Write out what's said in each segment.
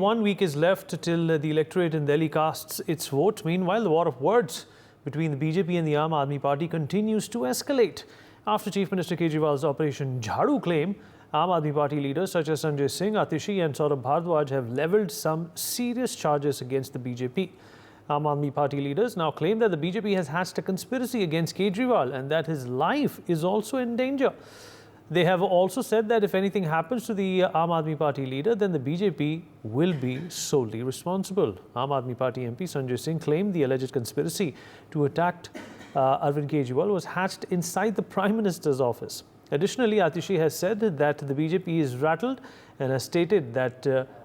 1 week is left till the electorate in Delhi casts its vote. Meanwhile, the war of words between the BJP and the Aam Aadmi Party continues to escalate. After Chief Minister Kejriwal's Operation Jhadu claim, Aam Aadmi Party leaders such as Sanjay Singh, Atishi and Saurabh Bhardwaj have levelled some serious charges against the BJP. Aam Aadmi Party leaders now claim that the BJP has hatched a conspiracy against Kejriwal and that his life is also in danger. They have also said that if anything happens to the Aam Aadmi Party leader, then the BJP will be solely responsible. Aam Aadmi Party MP Sanjay Singh claimed the alleged conspiracy to attack Arvind Kejriwal was hatched inside the Prime Minister's office. Additionally, Atishi has said that the BJP is rattled and has stated that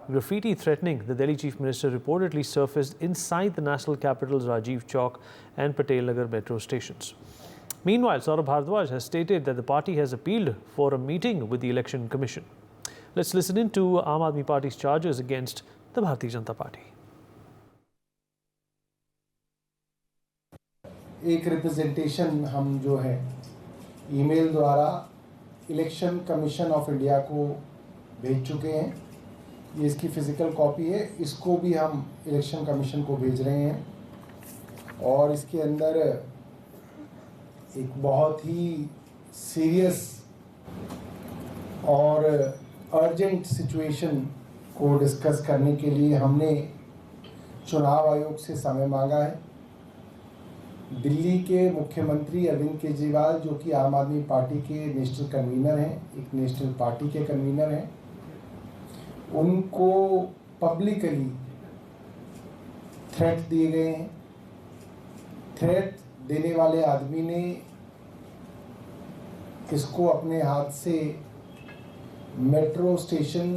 graffiti threatening the Delhi Chief Minister reportedly surfaced inside the national capital's Rajiv Chowk and Patel Nagar metro stations. Meanwhile, Saurabh Bhardwaj has stated that the party has appealed for a meeting with the Election Commission. Let's listen in to Aam Aadmi Party's charges against the Bharatiya Janata Party. एक representation हम जो है email द्वारा election commission of India को भेज चुके हैं. ये इसकी फिजिकल कॉपी है. इसको भी हम इलेक्शन कमीशन को भेज रहे हैं और इसके अंदर एक बहुत ही सीरियस और अर्जेंट सिचुएशन को डिस्कस करने के लिए हमने चुनाव आयोग से समय मांगा है. दिल्ली के मुख्यमंत्री अरविंद केजरीवाल जो कि आम आदमी पार्टी के नेशनल कन्वीनर हैं, एक नेशनल पार्टी के कन्वीनर हैं, उनको पब्लिकली थ्रेट दिए गए हैं. थ्रेट देने वाले आदमी ने इसको अपने हाथ से मेट्रो स्टेशन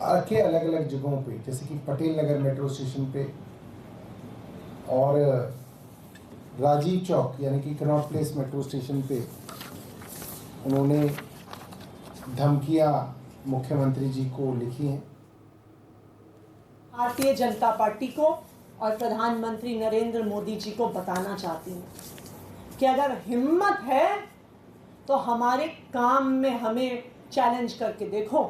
के अलग अलग जगहों पे, जैसे कि पटेल नगर मेट्रो स्टेशन पे और राजीव चौक यानी कि कनॉट प्लेस मेट्रो स्टेशन पे उन्होंने धमकियां मुख्यमंत्री जी को लिखी हैं. भारतीय जनता पार्टी को और प्रधानमंत्री नरेंद्र मोदी जी को बताना चाहती हूँ कि अगर हिम्मत है तो हमारे काम में हमें चैलेंज करके देखो.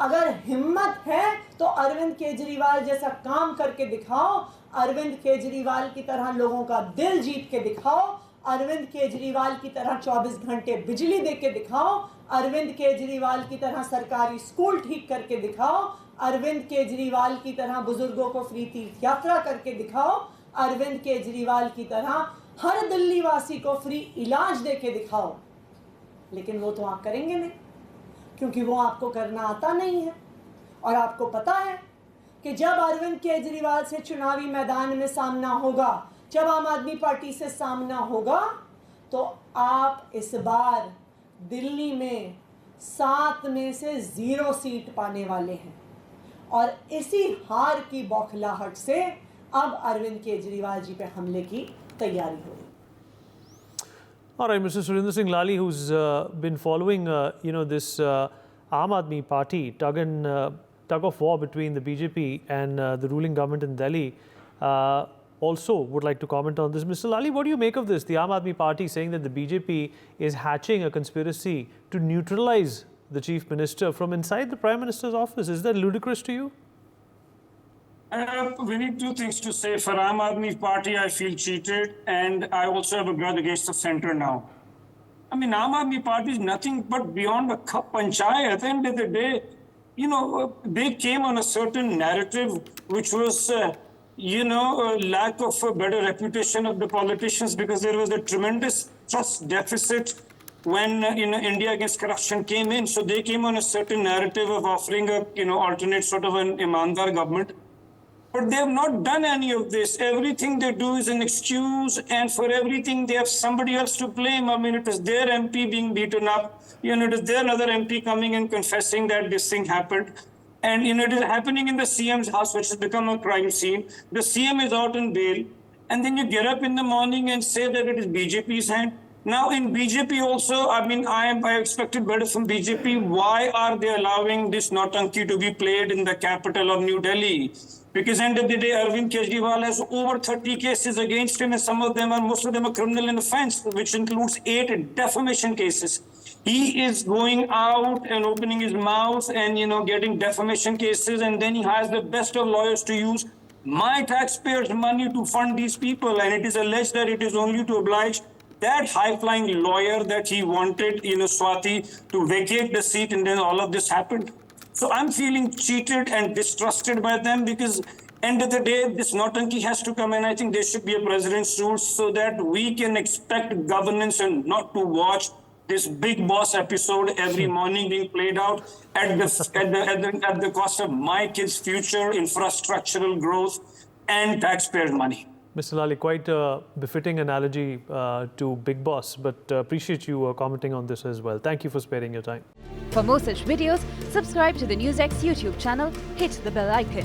अगर हिम्मत है तो अरविंद केजरीवाल जैसा काम करके दिखाओ. अरविंद केजरीवाल की तरह लोगों का दिल जीत के दिखाओ. अरविंद केजरीवाल की तरह 24 घंटे बिजली दे के दिखाओ. अरविंद केजरीवाल की तरह सरकारी स्कूल ठीक करके दिखाओ. अरविंद केजरीवाल की तरह बुजुर्गों को फ्री तीर्थ यात्रा करके दिखाओ. अरविंद केजरीवाल की तरह हर दिल्ली वासी को फ्री इलाज दे के दिखाओ. लेकिन वो तो आप करेंगे नहीं, क्योंकि वो आपको करना आता नहीं है. और आपको पता है कि जब अरविंद केजरीवाल से चुनावी मैदान में सामना होगा, जब आम आदमी पार्टी से सामना होगा, तो आप इस बार दिल्ली में 7 में से 0 सीट पाने वाले हैं. और इसी हार की बौखलाहट से अब अरविंद केजरीवाल जी पे हमले की तैयारी हो रही. All right, Mr. Surinder Singh Lali, who's been following, this Aam Aadmi Party tug of war between the BJP and the ruling government in Delhi, also would like to comment on this. Mr. Lali, what do you make of this? The Aam Aadmi Party saying that the BJP is hatching a conspiracy to neutralize the Chief Minister from inside the Prime Minister's office. Is that ludicrous to you? We need two things to say. For Aam Aadmi Party, I feel cheated, and I also have a grudge against the centre now. I mean, Aam Aadmi Party is nothing but beyond a cup panchayat. At the end of the day, they came on a certain narrative which was, lack of a better reputation of the politicians, because there was a tremendous trust deficit when India Against Corruption came in. So they came on a certain narrative of offering a alternate sort of an Imandar government. But they have not done any of this. Everything they do is an excuse, and for everything they have somebody else to blame. I mean, it is their MP being beaten up. It is their other MP coming and confessing that this thing happened. And it is happening in the CM's house, which has become a crime scene. The CM is out on bail. And then you get up in the morning and say that it is BJP's hand. Now in BJP also, I mean, I expected better from BJP. Why are they allowing this Nautanki to be played in the capital of New Delhi? Because end of the day, Arvind Kejriwal has over 30 cases against him, and most of them are criminal in offense, which includes 8 defamation cases. He is going out and opening his mouth and, getting defamation cases, and then he hires the best of lawyers to use my taxpayers' money to fund these people. And it is alleged that it is only to oblige that high-flying lawyer that he wanted, Swati, to vacate the seat, and then all of this happened. So I'm feeling cheated and distrusted by them, because end of the day, this Nautanki has to come, and I think there should be a president's rule so that we can expect governance and not to watch this Big Boss episode every morning being played out at the cost of my kids' future, infrastructural growth, and taxpayers' money. Mr. Lali, quite a befitting analogy to Big Boss, but appreciate you commenting on this as well. Thank you for sparing your time. For more such videos, subscribe to the NewsX YouTube channel, hit the bell icon.